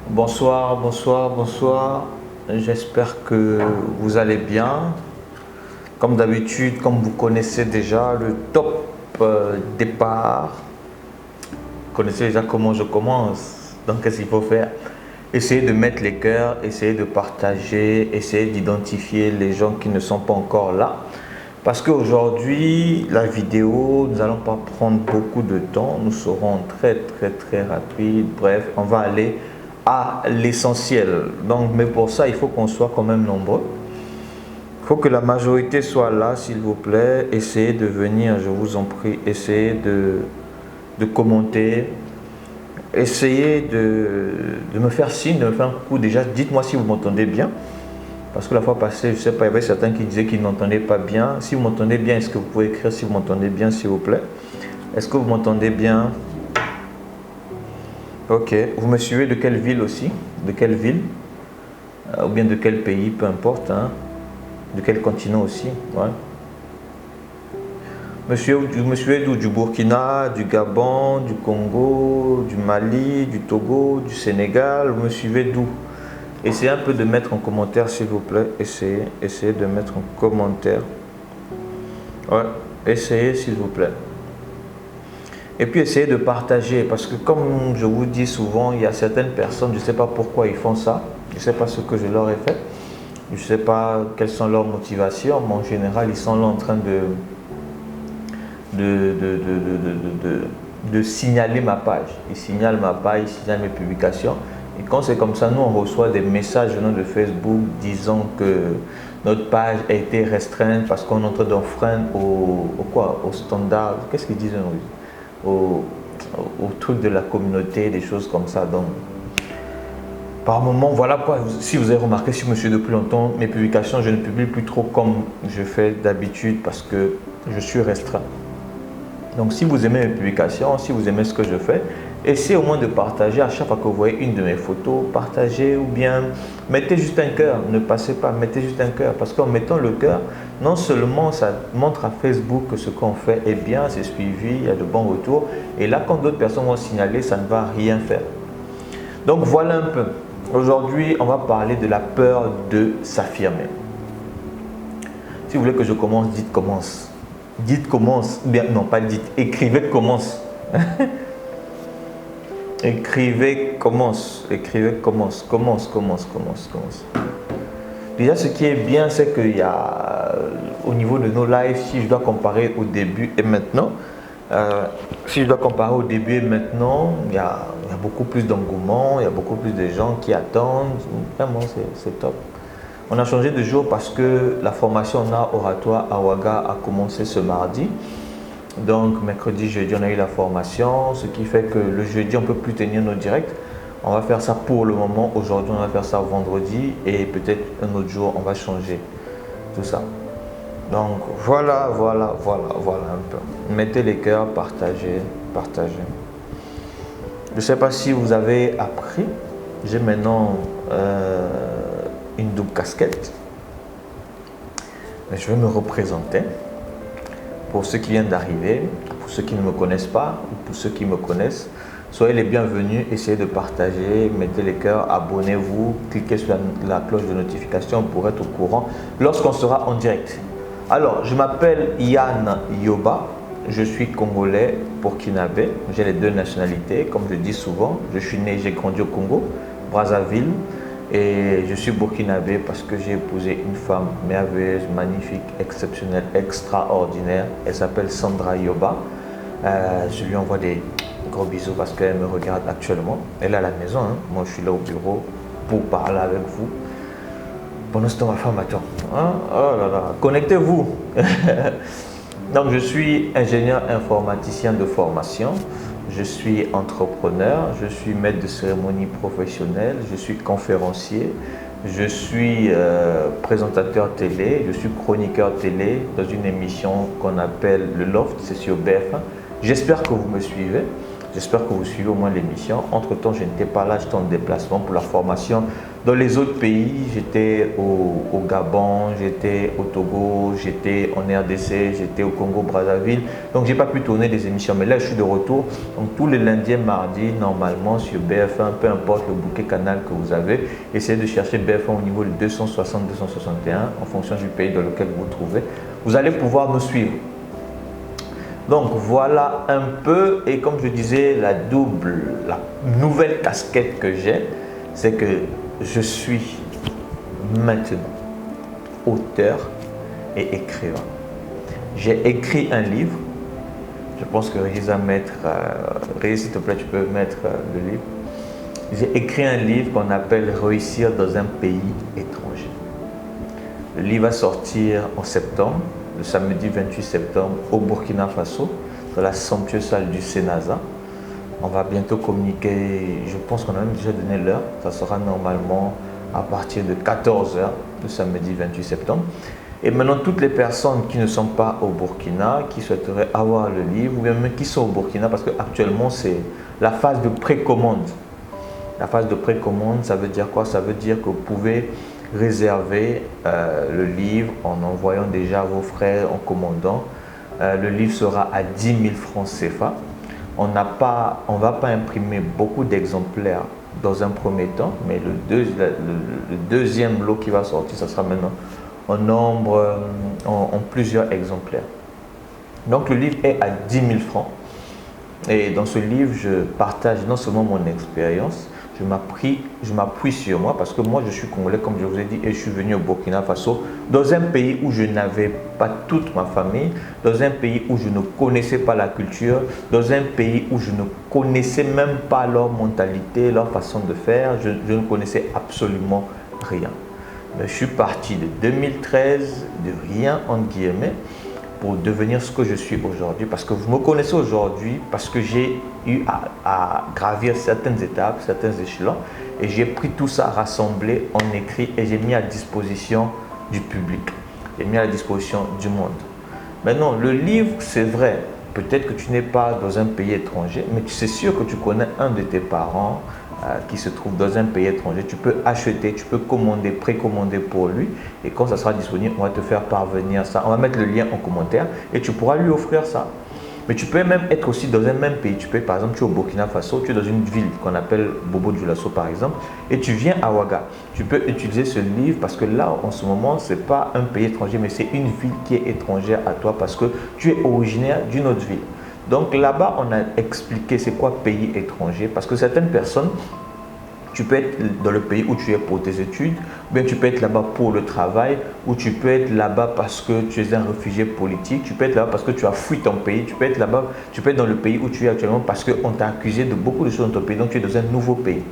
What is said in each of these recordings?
Bonsoir, bonsoir, bonsoir. J'espère que vous allez bien. Comme d'habitude, comme vous connaissez déjà le top départ, vous connaissez déjà comment je commence. Donc, qu'est-ce qu'il faut faire? Essayer de mettre les cœurs, essayer de partager, essayer d'identifier les gens qui ne sont pas encore là. Parce qu'aujourd'hui, la vidéo, nous n'allons pas prendre beaucoup de temps. Nous serons très rapide. Bref, on va aller à l'essentiel. Donc, mais pour ça, il faut qu'on soit quand même nombreux. Il faut que la majorité soit là, s'il vous plaît. Essayez de venir, je vous en prie. Essayez de commenter. Essayez de me faire signe, de me faire un coup. Déjà, dites-moi si vous m'entendez bien. Parce que la fois passée, je ne sais pas, il y avait certains qui disaient qu'ils n'entendaient pas bien. Si vous m'entendez bien, est-ce que vous pouvez écrire si vous m'entendez bien, s'il vous plaît? Est-ce que vous m'entendez bien? Ok. Vous me suivez de quelle ville aussi? De quelle ville? Ou bien de quel pays, peu importe. Hein? De quel continent aussi? Ouais. Vous me suivez d'où? Du Burkina, du Gabon, du Congo, du Mali, du Togo, du Sénégal. Vous me suivez d'où? Essayez un peu de mettre en commentaire, s'il vous plaît. Essayez de mettre en commentaire. Ouais, essayez, s'il vous plaît. Et puis essayez de partager, parce que comme je vous dis souvent, il y a certaines personnes, je ne sais pas pourquoi ils font ça, je ne sais pas ce que je leur ai fait, je ne sais pas quelles sont leurs motivations, mais en général, ils sont là en train de signaler ma page. Ils signalent ma page, ils signalent mes publications. Et quand c'est comme ça, nous on reçoit des messages venant de Facebook disant que notre page a été restreinte parce qu'on est en train d'enfreindre au standard, qu'est-ce qu'ils disent au truc de la communauté, des choses comme ça. Donc, par moment, voilà quoi, si vous avez remarqué, si vous me suivez depuis longtemps, mes publications, je ne publie plus trop comme je fais d'habitude parce que je suis restreint. Donc, si vous aimez mes publications, si vous aimez ce que je fais, essayez au moins de partager à chaque fois que vous voyez une de mes photos, partagez ou bien mettez juste un cœur, ne passez pas, mettez juste un cœur. Parce qu'en mettant le cœur, non seulement ça montre à Facebook que ce qu'on fait est bien, c'est suivi, il y a de bons retours. Et là, quand d'autres personnes vont signaler, ça ne va rien faire. Donc voilà un peu. Aujourd'hui, on va parler de la peur de s'affirmer. Si vous voulez que je commence, dites commence. Dites commence, bien non pas dites, écrivez commence. Écrivez commence, commence. Déjà ce qui est bien c'est qu'il y a au niveau de nos lives, si je dois comparer au début et maintenant, il y a beaucoup plus d'engouement, il y a beaucoup plus de gens qui attendent, vraiment c'est top. On a changé de jour parce que la formation oratoire à Ouaga a commencé ce mardi. Donc mercredi, jeudi, on a eu la formation, ce qui fait que le jeudi, on ne peut plus tenir nos directs. On va faire ça pour le moment. Aujourd'hui, on va faire ça vendredi et peut-être un autre jour, on va changer tout ça. Donc voilà un peu. Mettez les cœurs, partagez. Je ne sais pas si vous avez appris. J'ai maintenant une double casquette. Mais je vais me représenter. Pour ceux qui viennent d'arriver, pour ceux qui ne me connaissent pas, ou pour ceux qui me connaissent, soyez les bienvenus, essayez de partager, mettez les cœurs, abonnez-vous, cliquez sur la cloche de notification pour être au courant lorsqu'on sera en direct. Alors, je m'appelle Yann Yoba, je suis congolais burkinabé, j'ai les deux nationalités, comme je dis souvent, je suis né, j'ai grandi au Congo, Brazzaville. Et je suis burkinabé parce que j'ai épousé une femme merveilleuse, magnifique, exceptionnelle, extraordinaire. Elle s'appelle Sandra Yoba. Je lui envoie des gros bisous parce qu'elle me regarde actuellement. Elle est à la maison, hein. Moi je suis là au bureau pour parler avec vous. Pendant ce temps, ma femme attend. Hein? Oh là là, connectez-vous. Donc je suis ingénieur informaticien de formation. Je suis entrepreneur, je suis maître de cérémonie professionnel, je suis conférencier, je suis présentateur télé, je suis chroniqueur télé dans une émission qu'on appelle Le Loft, c'est sur BF1. J'espère que vous me suivez. J'espère que vous suivez au moins l'émission. Entre-temps, je n'étais pas là, j'étais en déplacement pour la formation. Dans les autres pays, j'étais au Gabon, j'étais au Togo, j'étais en RDC, j'étais au Congo-Brazzaville. Donc, je n'ai pas pu tourner des émissions. Mais là, je suis de retour. Donc, tous les lundis et mardis, normalement, sur BF1, peu importe le bouquet canal que vous avez, essayez de chercher BF1 au niveau de 260, 261, en fonction du pays dans lequel vous vous trouvez. Vous allez pouvoir nous suivre. Donc voilà un peu, et comme je disais, la nouvelle casquette que j'ai, c'est que je suis maintenant auteur et écrivain. J'ai écrit un livre, je pense que Régis va mettre, Régis s'il te plaît tu peux mettre le livre. J'ai écrit un livre qu'on appelle « Réussir dans un pays étranger ». Le livre va sortir en septembre. Le samedi 28 septembre au Burkina Faso, dans la somptueuse salle du Sénasa. On va bientôt communiquer, je pense qu'on a même déjà donné l'heure. Ça sera normalement à partir de 14 h le samedi 28 septembre. Et maintenant, toutes les personnes qui ne sont pas au Burkina, qui souhaiteraient avoir le livre, ou bien même qui sont au Burkina, parce qu'actuellement, c'est la phase de précommande. La phase de précommande, ça veut dire quoi? Ça veut dire que vous pouvez réserver le livre en envoyant déjà vos frères, en commandant. Le livre sera à 10 000 francs CFA. On ne va pas imprimer beaucoup d'exemplaires dans un premier temps, mais le deuxième lot qui va sortir, ça sera maintenant en nombre, en plusieurs exemplaires. Donc le livre est à 10 000 francs. Et dans ce livre, je partage non seulement mon expérience, je m'appuie sur moi parce que moi je suis congolais comme je vous ai dit et je suis venu au Burkina Faso dans un pays où je n'avais pas toute ma famille, dans un pays où je ne connaissais pas la culture, dans un pays où je ne connaissais même pas leur mentalité, leur façon de faire, je ne connaissais absolument rien. Mais je suis parti de 2013, de rien entre guillemets, pour devenir ce que je suis aujourd'hui, parce que vous me connaissez aujourd'hui, parce que j'ai eu à gravir certaines étapes, certains échelons, et j'ai pris tout ça rassemblé en écrit et j'ai mis à disposition du public, j'ai mis à la disposition du monde. Maintenant, le livre, c'est vrai, peut-être que tu n'es pas dans un pays étranger, mais c'est sûr que tu connais un de tes parents qui se trouve dans un pays étranger. Tu peux acheter, tu peux commander, précommander pour lui et quand ça sera disponible, on va te faire parvenir ça. On va mettre le lien en commentaire et tu pourras lui offrir ça. Mais tu peux même être aussi dans un même pays. Tu peux, par exemple, tu es au Burkina Faso, tu es dans une ville qu'on appelle Bobo Dioulasso par exemple, et tu viens à Ouaga. Tu peux utiliser ce livre parce que là, en ce moment, ce n'est pas un pays étranger, mais c'est une ville qui est étrangère à toi parce que tu es originaire d'une autre ville. Donc là-bas, on a expliqué c'est quoi pays étranger parce que certaines personnes, tu peux être dans le pays où tu es pour tes études, ou bien tu peux être là-bas pour le travail, ou tu peux être là-bas parce que tu es un réfugié politique, tu peux être là-bas parce que tu as fui ton pays, tu peux être là-bas, tu peux être dans le pays où tu es actuellement parce qu'on t'a accusé de beaucoup de choses dans ton pays, donc tu es dans un nouveau pays.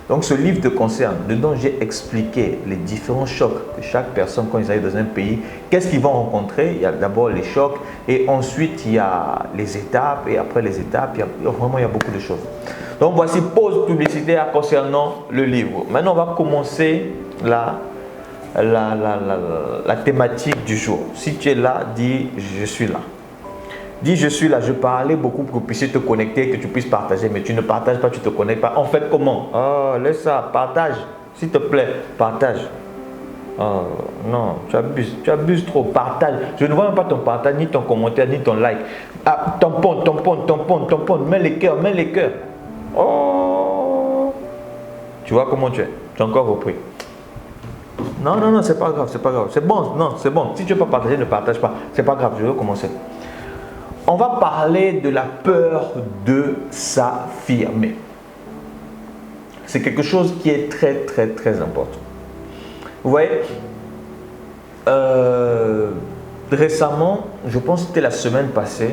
Donc ce livre te concerne, dedans j'ai expliqué les différents chocs que chaque personne quand ils arrivent dans un pays, qu'est-ce qu'ils vont rencontrer. Il y a d'abord les chocs et ensuite il y a les étapes et après les étapes, il y a beaucoup de choses. Donc voici pause publicitaire concernant le livre. Maintenant on va commencer la thématique du jour. Si tu es là, dis je suis là. Dis je suis là, je parlais beaucoup pour que vous puissiez te connecter, que tu puisses partager, mais tu ne partages pas, tu ne te connectes pas. En fait, comment? Oh, laisse ça, partage, s'il te plaît, partage. Oh, non, tu abuses trop, partage. Je ne vois même pas ton partage, ni ton commentaire, ni ton like. Ah, tamponne, mets les cœurs, mets les cœurs. Oh, tu vois comment tu es, tu as encore repris. Non, c'est pas grave, c'est pas grave. C'est bon, non, c'est bon. Si tu ne veux pas partager, ne partage pas. C'est pas grave, je vais commencer. On va parler de la peur de s'affirmer. C'est quelque chose qui est très important. Vous voyez, récemment, je pense que c'était la semaine passée,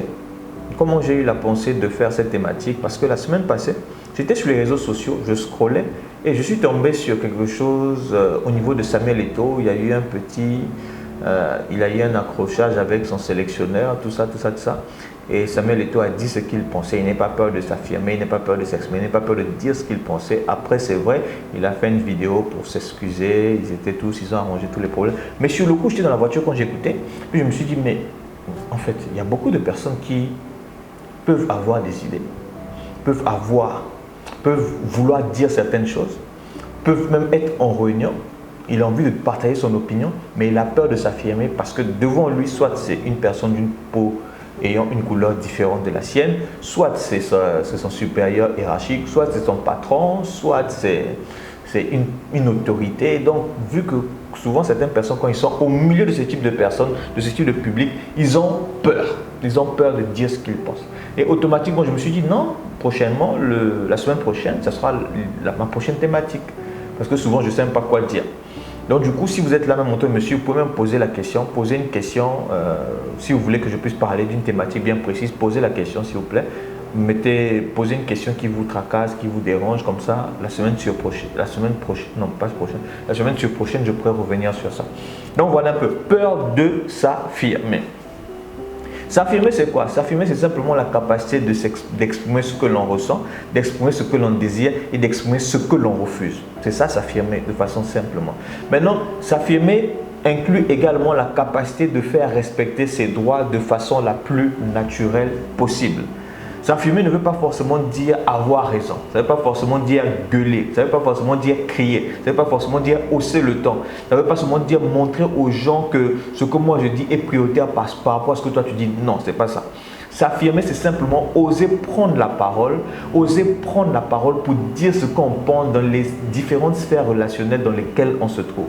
comment j'ai eu la pensée de faire cette thématique, parce que la semaine passée, j'étais sur les réseaux sociaux, je scrollais et je suis tombé sur quelque chose au niveau de Samuel Eto'o. Il y a eu un petit... il a eu un accrochage avec son sélectionneur, tout ça. Et Samuel Eto'o a dit ce qu'il pensait. Il n'a pas peur de s'affirmer, il n'a pas peur de s'exprimer, il n'a pas peur de dire ce qu'il pensait. Après, c'est vrai, il a fait une vidéo pour s'excuser. Ils ont arrangé tous les problèmes. Mais sur le coup, j'étais dans la voiture quand j'écoutais. Puis je me suis dit, mais en fait, il y a beaucoup de personnes qui peuvent avoir des idées, peuvent vouloir dire certaines choses, peuvent même être en réunion. Il a envie de partager son opinion, mais il a peur de s'affirmer parce que devant lui, soit c'est une personne d'une peau ayant une couleur différente de la sienne, soit c'est son supérieur hiérarchique, soit c'est son patron, soit c'est une autorité. Donc, vu que souvent certaines personnes, quand ils sont au milieu de ce type de personnes, de ce type de public, ils ont peur. Ils ont peur de dire ce qu'ils pensent. Et automatiquement, je me suis dit non, prochainement, la semaine prochaine, ça sera ma prochaine thématique. Parce que souvent, je ne sais même pas quoi dire. Donc du coup, si vous êtes là, même monsieur, vous pouvez même poser la question, poser une question, si vous voulez que je puisse parler d'une thématique bien précise, posez la question s'il vous plaît. Posez une question qui vous tracasse, qui vous dérange, comme ça, la semaine prochaine, je pourrai revenir sur ça. Donc voilà un peu, peur de s'affirmer. S'affirmer, c'est quoi? S'affirmer, c'est simplement la capacité d'exprimer ce que l'on ressent, d'exprimer ce que l'on désire et d'exprimer ce que l'on refuse. C'est ça, s'affirmer, de façon simplement. Maintenant, s'affirmer inclut également la capacité de faire respecter ses droits de façon la plus naturelle possible. S'affirmer ne veut pas forcément dire avoir raison, ça ne veut pas forcément dire gueuler, ça ne veut pas forcément dire crier, ça ne veut pas forcément dire hausser le ton, ça ne veut pas forcément dire montrer aux gens que ce que moi je dis est prioritaire par rapport à ce que toi tu dis. Non, ce n'est pas ça. S'affirmer, c'est simplement oser prendre la parole pour dire ce qu'on pense dans les différentes sphères relationnelles dans lesquelles on se trouve.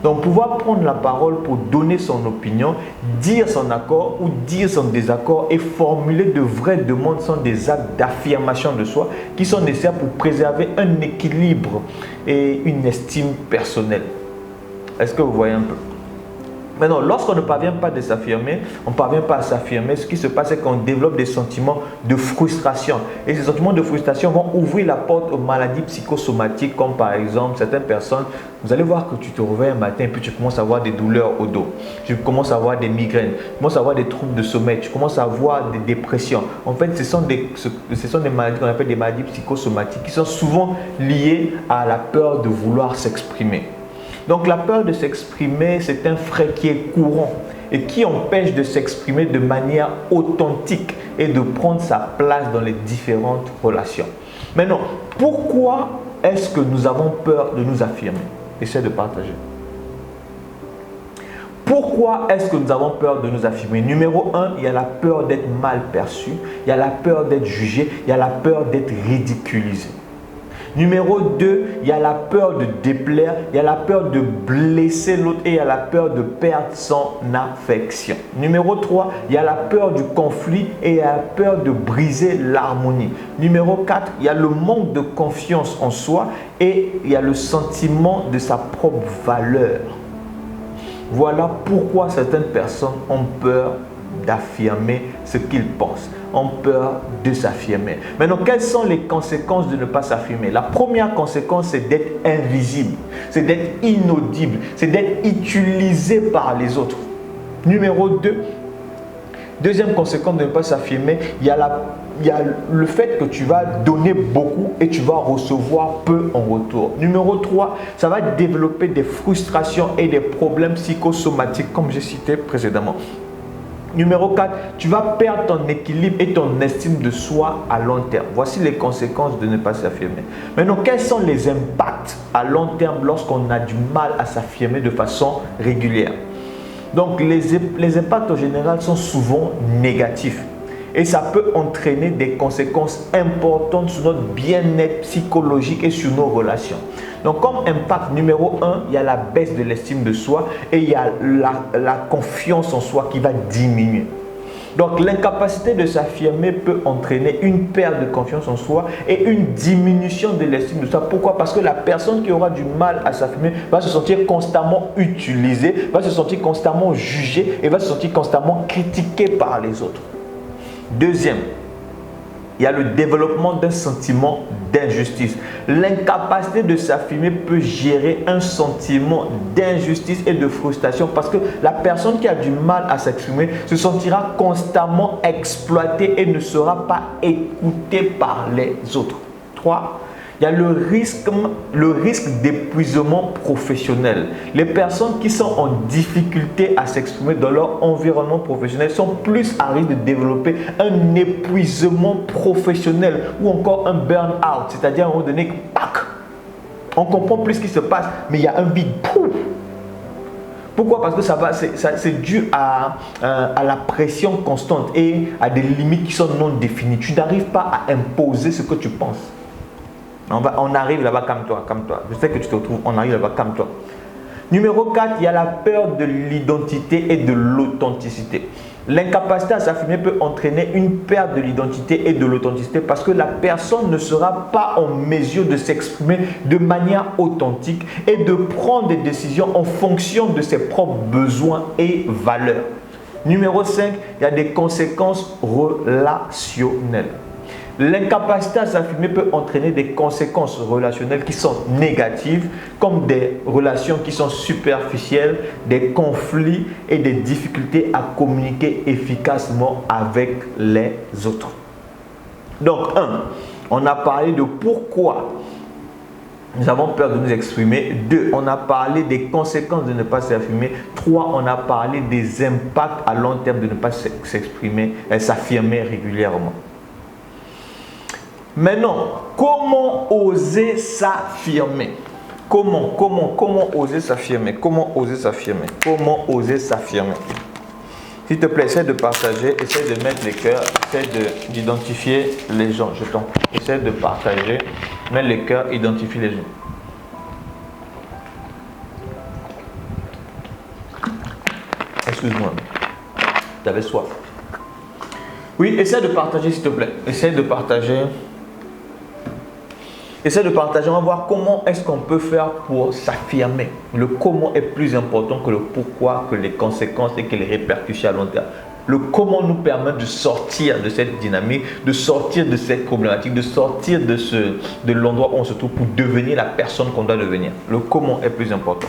Donc, pouvoir prendre la parole pour donner son opinion, dire son accord ou dire son désaccord et formuler de vraies demandes sont des actes d'affirmation de soi qui sont nécessaires pour préserver un équilibre et une estime personnelle. Est-ce que vous voyez un peu? Maintenant, lorsqu'on ne parvient pas à s'affirmer, ce qui se passe, c'est qu'on développe des sentiments de frustration. Et ces sentiments de frustration vont ouvrir la porte aux maladies psychosomatiques, comme par exemple certaines personnes, vous allez voir que tu te réveilles un matin et puis tu commences à avoir des douleurs au dos. Tu commences à avoir des migraines, tu commences à avoir des troubles de sommeil, tu commences à avoir des dépressions. En fait, ce sont des maladies qu'on appelle des maladies psychosomatiques qui sont souvent liées à la peur de vouloir s'exprimer. Donc la peur de s'exprimer, c'est un frein qui est courant et qui empêche de s'exprimer de manière authentique et de prendre sa place dans les différentes relations. Maintenant, pourquoi est-ce que nous avons peur de nous affirmer? Essaie de partager. Pourquoi est-ce que nous avons peur de nous affirmer? Numéro 1, il y a la peur d'être mal perçu, il y a la peur d'être jugé, il y a la peur d'être ridiculisé. Numéro 2, il y a la peur de déplaire, il y a la peur de blesser l'autre et il y a la peur de perdre son affection. Numéro 3, il y a la peur du conflit et il y a la peur de briser l'harmonie. Numéro 4, il y a le manque de confiance en soi et il y a le sentiment de sa propre valeur. Voilà pourquoi certaines personnes ont peur d'affirmer ce qu'ils pensent, ont peur de s'affirmer. Maintenant, quelles sont les conséquences de ne pas s'affirmer? La première conséquence, c'est d'être invisible, c'est d'être inaudible, c'est d'être utilisé par les autres. Numéro 2, deuxième conséquence de ne pas s'affirmer, il y a le fait que tu vas donner beaucoup et tu vas recevoir peu en retour. Numéro 3, ça va développer des frustrations et des problèmes psychosomatiques comme j'ai cité précédemment. Numéro 4, tu vas perdre ton équilibre et ton estime de soi à long terme. Voici les conséquences de ne pas s'affirmer. Maintenant, quels sont les impacts à long terme lorsqu'on a du mal à s'affirmer de façon régulière? Donc, les impacts en général sont souvent négatifs. Et ça peut entraîner des conséquences importantes sur notre bien-être psychologique et sur nos relations. Donc, comme impact numéro 1, il y a la baisse de l'estime de soi et il y a la confiance en soi qui va diminuer. Donc, l'incapacité de s'affirmer peut entraîner une perte de confiance en soi et une diminution de l'estime de soi. Pourquoi? Parce que la personne qui aura du mal à s'affirmer va se sentir constamment utilisée, va se sentir constamment jugée et va se sentir constamment critiquée par les autres. Deuxième, il y a le développement d'un sentiment d'injustice. L'incapacité de s'affirmer peut gérer un sentiment d'injustice et de frustration parce que la personne qui a du mal à s'exprimer se sentira constamment exploitée et ne sera pas écoutée par les autres. 3. Il y a le risque d'épuisement professionnel. Les personnes qui sont en difficulté à s'exprimer dans leur environnement professionnel sont plus à risque de développer un épuisement professionnel ou encore un burn-out, c'est-à-dire à un moment donné, pac, on comprend plus ce qui se passe, mais il y a un vide. Pouf. Pourquoi? Parce que c'est dû à la pression constante et à des limites qui sont non définies. Tu n'arrives pas à imposer ce que tu penses. On arrive là-bas, calme-toi. Je sais que tu te retrouves, on arrive là-bas, calme-toi. Numéro 4, il y a la peur de l'identité et de l'authenticité. L'incapacité à s'affirmer peut entraîner une perte de l'identité et de l'authenticité parce que la personne ne sera pas en mesure de s'exprimer de manière authentique et de prendre des décisions en fonction de ses propres besoins et valeurs. Numéro 5, il y a des conséquences relationnelles. L'incapacité à s'affirmer peut entraîner des conséquences relationnelles qui sont négatives, comme des relations qui sont superficielles, des conflits et des difficultés à communiquer efficacement avec les autres. Donc, on a parlé de pourquoi nous avons peur de nous exprimer. 2, on a parlé des conséquences de ne pas s'affirmer. 3, on a parlé des impacts à long terme de ne pas s'affirmer régulièrement. Maintenant, comment oser s'affirmer? Comment oser s'affirmer? Comment oser s'affirmer? S'il te plaît, essaie de partager, essaie de mettre les cœurs, essaie d'identifier les gens. Je t'en prie. Essaie de partager, mettre les cœurs, identifie les gens. Excuse-moi, tu avais soif. Oui, essaie de partager s'il te plaît. Essaie de partager, on va voir comment est-ce qu'on peut faire pour s'affirmer. Le comment est plus important que le pourquoi, que les conséquences et que les répercussions à long terme. Le comment nous permet de sortir de cette dynamique, de sortir de cette problématique, de sortir de l'endroit où on se trouve pour devenir la personne qu'on doit devenir. Le comment est plus important.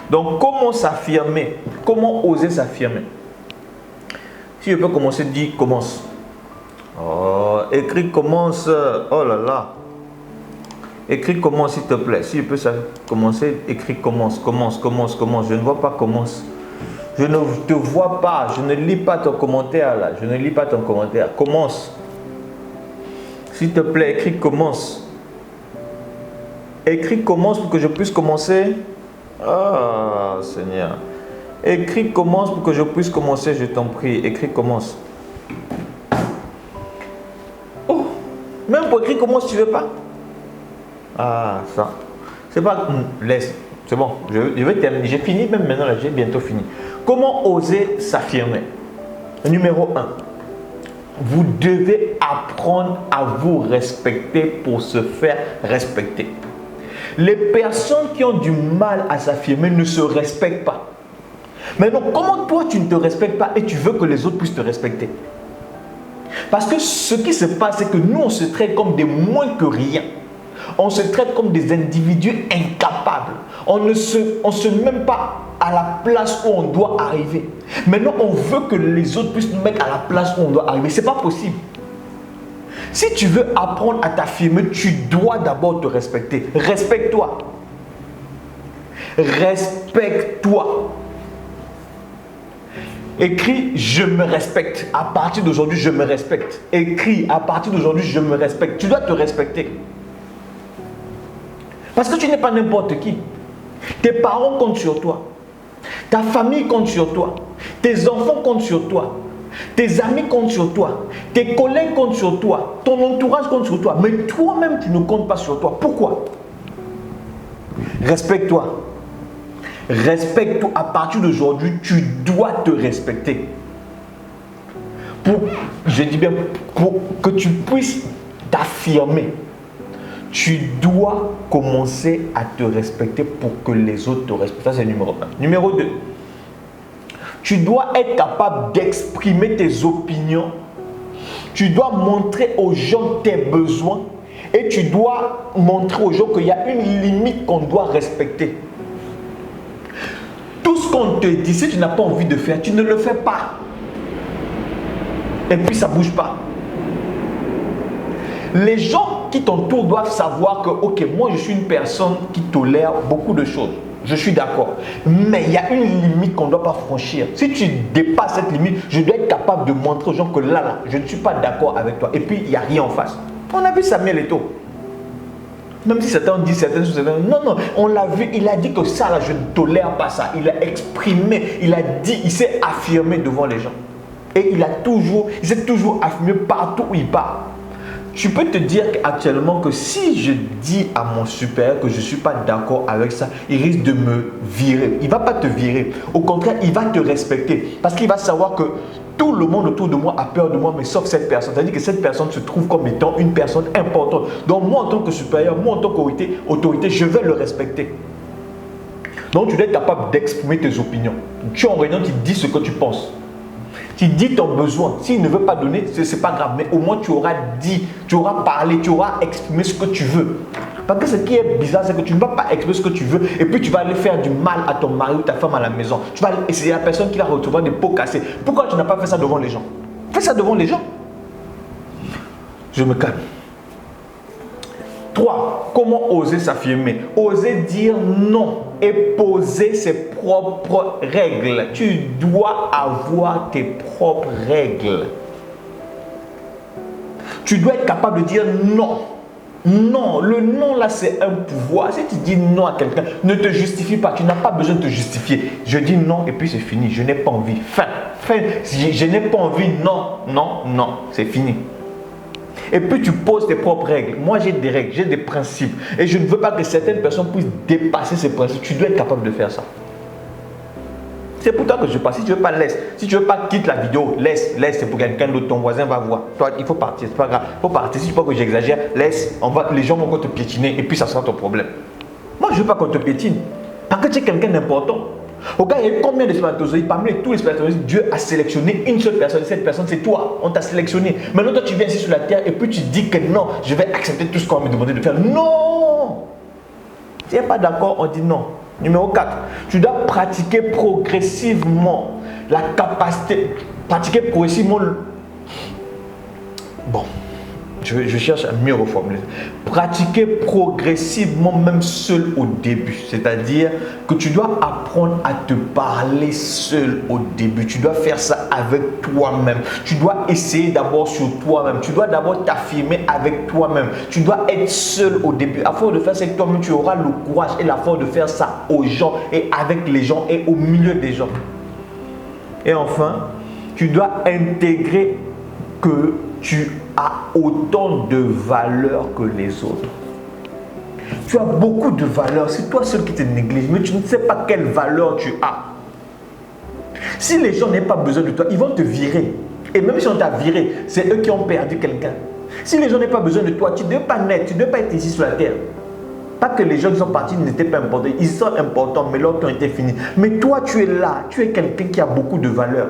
Donc, comment s'affirmer? Comment oser s'affirmer? Si je peux commencer, dis commence. Oh, écris commence. Oh là là. Écris commence s'il te plaît. Si je peux commencer, écris commence. Je ne vois pas commence. Je ne te vois pas. Je ne lis pas ton commentaire là. Commence. S'il te plaît, écris commence. Écris commence pour que je puisse commencer. Ah Seigneur. Écris commence pour que je puisse commencer, je t'en prie. Écris commence. Oh, même pour écrire commence, tu ne veux pas? Ah, ça. C'est pas. Laisse. C'est bon. Je vais terminer. J'ai fini même maintenant. J'ai bientôt fini. Comment oser s'affirmer? Numéro 1. Vous devez apprendre à vous respecter pour se faire respecter. Les personnes qui ont du mal à s'affirmer ne se respectent pas. Maintenant, comment toi tu ne te respectes pas et tu veux que les autres puissent te respecter? Parce que ce qui se passe, c'est que nous, on se traite comme des moins que rien. On se traite comme des individus incapables. On ne se met même pas à la place où on doit arriver. Maintenant, on veut que les autres puissent nous mettre à la place où on doit arriver. Ce n'est pas possible. Si tu veux apprendre à t'affirmer, tu dois d'abord te respecter. Respecte-toi. Respecte-toi. Écris « Je me respecte ». À partir d'aujourd'hui, je me respecte. Écris « À partir d'aujourd'hui, je me respecte ». Tu dois te respecter. Parce que tu n'es pas n'importe qui. Tes parents comptent sur toi. Ta famille compte sur toi. Tes enfants comptent sur toi. Tes amis comptent sur toi. Tes collègues comptent sur toi. Ton entourage compte sur toi. Mais toi-même, tu ne comptes pas sur toi. Pourquoi? Respecte-toi. Respecte-toi. À partir d'aujourd'hui, tu dois te respecter. Je dis bien, pour que tu puisses t'affirmer, tu dois commencer à te respecter pour que les autres te respectent. Ça, c'est numéro 1. Numéro 2, tu dois être capable d'exprimer tes opinions. Tu dois montrer aux gens tes besoins et tu dois montrer aux gens qu'il y a une limite qu'on doit respecter. Tout ce qu'on te dit, si tu n'as pas envie de faire, tu ne le fais pas. Et puis ça ne bouge pas. Les gens qui t'entourent doivent savoir que, ok, moi je suis une personne qui tolère beaucoup de choses. Je suis d'accord. Mais il y a une limite qu'on ne doit pas franchir. Si tu dépasses cette limite, je dois être capable de montrer aux gens que là, je ne suis pas d'accord avec toi. Et puis, il n'y a rien en face. On a vu Samuel Eto'o. Même si certains disent certaines choses, non, on l'a vu, il a dit que ça, là, je ne tolère pas ça. Il a exprimé, il a dit, il s'est affirmé devant les gens. Et il s'est toujours affirmé partout où il part. Je peux te dire actuellement que si je dis à mon supérieur que je ne suis pas d'accord avec ça, il risque de me virer. Il ne va pas te virer. Au contraire, il va te respecter. Parce qu'il va savoir que tout le monde autour de moi a peur de moi, mais sauf cette personne. C'est-à-dire que cette personne se trouve comme étant une personne importante. Donc moi, en tant que supérieur, moi, en tant qu'autorité, je vais le respecter. Donc tu dois être capable d'exprimer tes opinions. Tu es en réunion, tu dis ce que tu penses. Tu dis ton besoin. S'il ne veut pas donner, ce n'est pas grave. Mais au moins, tu auras dit, tu auras parlé, tu auras exprimé ce que tu veux. Parce que ce qui est bizarre, c'est que tu ne vas pas exprimer ce que tu veux et puis tu vas aller faire du mal à ton mari ou ta femme à la maison. Et c'est la personne qui va retrouver des pots cassés. Pourquoi tu n'as pas fait ça devant les gens? Fais ça devant les gens. Je me calme. 3. Comment oser s'affirmer? Oser dire non et poser ses propres règles. Tu dois avoir tes propres règles. Tu dois être capable de dire non. Non, le non là c'est un pouvoir. Si tu dis non à quelqu'un, ne te justifie pas. Tu n'as pas besoin de te justifier. Je dis non et puis c'est fini. Je n'ai pas envie. Fin. Je n'ai pas envie. Non. C'est fini. Et puis tu poses tes propres règles. Moi j'ai des règles, j'ai des principes. Et je ne veux pas que certaines personnes puissent dépasser ces principes. Tu dois être capable de faire ça. C'est pour toi que je passe. Si tu ne veux pas, laisse. Si tu ne veux pas, quitte la vidéo. Laisse. C'est pour quelqu'un d'autre. Ton voisin va voir. Toi, il faut partir. C'est pas grave. Il faut partir. Si tu penses que j'exagère, laisse. Les gens vont te piétiner et puis ça sera ton problème. Moi, je ne veux pas qu'on te piétine. Parce que tu es quelqu'un d'important. Regarde, il y a eu combien de spermatozoïdes? Parmi tous les spermatozoïdes, Dieu a sélectionné une seule personne. Cette personne, c'est toi. On t'a sélectionné. Maintenant, toi, tu viens ici sur la terre et puis tu dis que non, je vais accepter tout ce qu'on me demandé de faire. Non! Si tu n'es pas d'accord, on dit non. Numéro 4, tu dois pratiquer progressivement la capacité. Pratiquer progressivement. Bon. Je cherche à mieux reformuler. Pratiquer progressivement, même seul au début. C'est-à-dire que tu dois apprendre à te parler seul au début. Tu dois faire ça avec toi-même. Tu dois essayer d'abord sur toi-même. Tu dois d'abord t'affirmer avec toi-même. Tu dois être seul au début. À force de faire ça avec toi-même, tu auras le courage et la force de faire ça aux gens et avec les gens et au milieu des gens. Et enfin, tu dois intégrer que tu as autant de valeur que les autres. Tu as beaucoup de valeur. C'est toi seul qui te néglige, mais tu ne sais pas quelle valeur tu as. Si les gens n'ont pas besoin de toi, ils vont te virer. Et même si on t'a viré, c'est eux qui ont perdu quelqu'un. Si les gens n'ont pas besoin de toi, tu ne dois pas naître, tu ne dois pas être ici sur la terre. Pas que les gens qui sont partis n'étaient pas importants. Ils sont importants, mais leur temps était fini. Mais toi, tu es là. Tu es quelqu'un qui a beaucoup de valeur.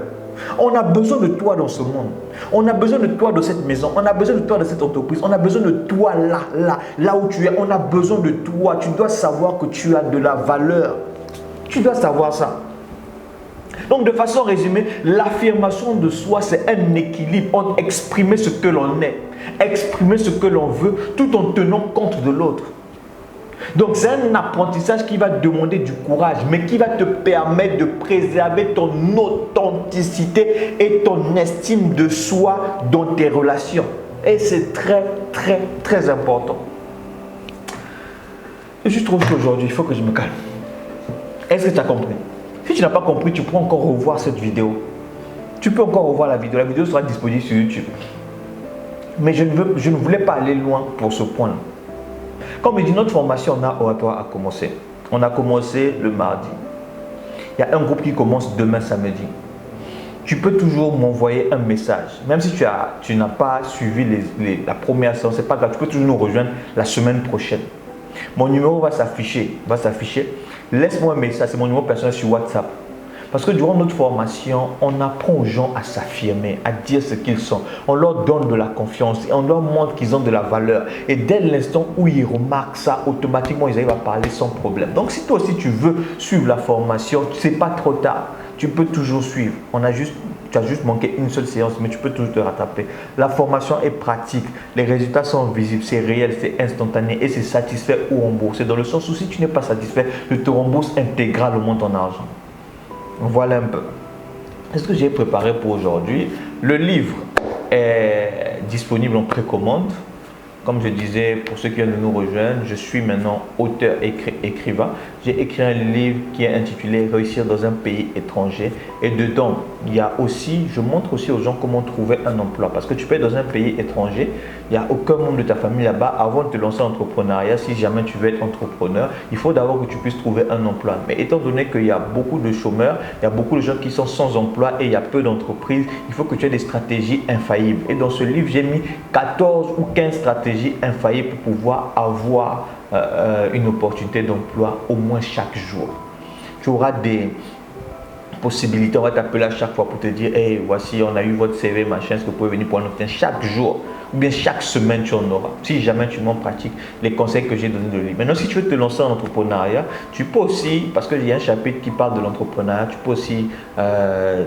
On a besoin de toi dans ce monde. On a besoin de toi dans cette maison. On a besoin de toi dans cette entreprise. On a besoin de toi là où tu es. On a besoin de toi. Tu dois savoir que tu as de la valeur. Tu dois savoir ça. Donc, de façon résumée, l'affirmation de soi, c'est un équilibre entre exprimer ce que l'on est, exprimer ce que l'on veut, tout en tenant compte de l'autre. Donc, c'est un apprentissage qui va demander du courage, mais qui va te permettre de préserver ton authenticité et ton estime de soi dans tes relations. Et c'est très, très, très important. Et je trouve qu'aujourd'hui, il faut que je me calme. Est-ce que tu as compris? Si tu n'as pas compris, tu peux encore revoir cette vidéo. Tu peux encore revoir la vidéo. La vidéo sera disponible sur YouTube. Mais je ne voulais pas aller loin pour ce point-là. Comme je dis, notre formation oratoire a commencé. On a commencé le mardi. Il y a un groupe qui commence demain samedi. Tu peux toujours m'envoyer un message. Même si tu n'as pas suivi la première séance, ce n'est pas grave. Tu peux toujours nous rejoindre la semaine prochaine. Mon numéro va s'afficher. Laisse-moi un message. C'est mon numéro personnel sur WhatsApp. Parce que durant notre formation, on apprend aux gens à s'affirmer, à dire ce qu'ils sont. On leur donne de la confiance et on leur montre qu'ils ont de la valeur. Et dès l'instant où ils remarquent ça, automatiquement, ils arrivent à parler sans problème. Donc, si toi aussi tu veux suivre la formation, ce n'est pas trop tard. Tu peux toujours suivre. tu as juste manqué une seule séance, mais tu peux toujours te rattraper. La formation est pratique, les résultats sont visibles, c'est réel, c'est instantané et c'est satisfait ou remboursé. Dans le sens où si tu n'es pas satisfait, je te rembourse intégralement ton argent. Voilà un peu. C'est ce que j'ai préparé pour aujourd'hui. Le livre est disponible en précommande. Comme je disais, pour ceux qui viennent de nous rejoindre, je suis maintenant auteur écrivain. J'ai écrit un livre qui est intitulé « Réussir dans un pays étranger ». Et dedans, il y a aussi, je montre aussi aux gens comment trouver un emploi. Parce que tu peux être dans un pays étranger, il n'y a aucun membre de ta famille là-bas. Avant de te lancer en entrepreneuriat, si jamais tu veux être entrepreneur, il faut d'abord que tu puisses trouver un emploi. Mais étant donné qu'il y a beaucoup de chômeurs, il y a beaucoup de gens qui sont sans emploi et il y a peu d'entreprises, il faut que tu aies des stratégies infaillibles. Et dans ce livre, j'ai mis 14 ou 15 stratégies infaillibles pour pouvoir avoir une opportunité d'emploi au moins chaque jour. Tu auras des possibilités, on va t'appeler à chaque fois pour te dire hey, voici, on a eu votre CV, machin, est-ce que vous pouvez venir pour un entretien chaque jour ou bien chaque semaine tu en auras. Si jamais tu m'en pratiques les conseils que j'ai donnés de livre. Maintenant, si tu veux te lancer en entrepreneuriat, tu peux aussi, parce qu'il y a un chapitre qui parle de l'entrepreneuriat, tu peux aussi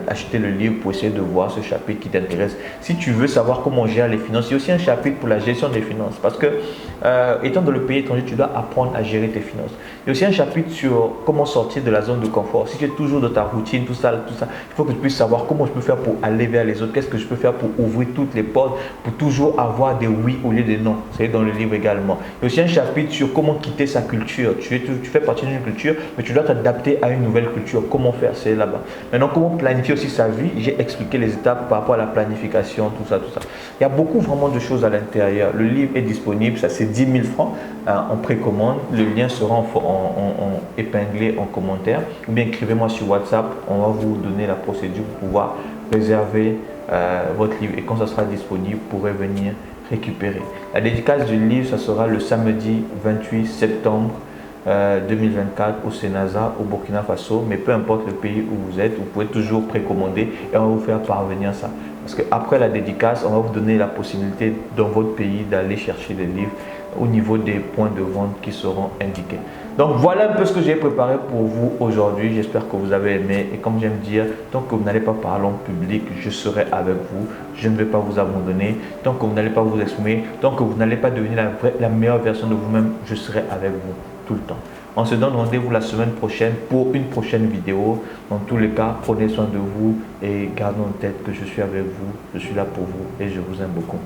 acheter le livre pour essayer de voir ce chapitre qui t'intéresse. Si tu veux savoir comment gérer les finances, il y a aussi un chapitre pour la gestion des finances. Parce que étant dans le pays étranger, tu dois apprendre à gérer tes finances. Il y a aussi un chapitre sur comment sortir de la zone de confort. Si tu es toujours dans ta routine, tout ça, il faut que tu puisses savoir comment je peux faire pour aller vers les autres. Qu'est-ce que je peux faire pour ouvrir toutes les portes, pour toujours avoir des oui au lieu des non. C'est dans le livre également. Il y a aussi un chapitre sur comment quitter sa culture. Tu fais partie d'une culture, mais tu dois t'adapter à une nouvelle culture. Comment faire? C'est là-bas. Maintenant, comment planifier aussi sa vie? J'ai expliqué les étapes par rapport à la planification, tout ça, tout ça. Il y a beaucoup vraiment de choses à l'intérieur. Le livre est disponible, ça c'est 10 000 francs en précommande. Le lien sera épinglé en commentaire. Ou bien écrivez-moi sur WhatsApp. On va vous donner la procédure pour pouvoir réserver votre livre. Et quand ça sera disponible, vous pourrez venir récupérer. La dédicace du livre, ça sera le samedi 28 septembre 2024 au Sénasa, au Burkina Faso. Mais peu importe le pays où vous êtes, vous pouvez toujours précommander et on va vous faire parvenir ça. Parce qu'après la dédicace, on va vous donner la possibilité dans votre pays d'aller chercher les livres au niveau des points de vente qui seront indiqués. Donc voilà un peu ce que j'ai préparé pour vous aujourd'hui. J'espère que vous avez aimé. Et comme j'aime dire, tant que vous n'allez pas parler en public, je serai avec vous. Je ne vais pas vous abandonner. Tant que vous n'allez pas vous exprimer, tant que vous n'allez pas devenir la meilleure version de vous-même, je serai avec vous tout le temps. On se donne rendez-vous la semaine prochaine pour une prochaine vidéo. Dans tous les cas, prenez soin de vous et gardez en tête que je suis avec vous. Je suis là pour vous et je vous aime beaucoup.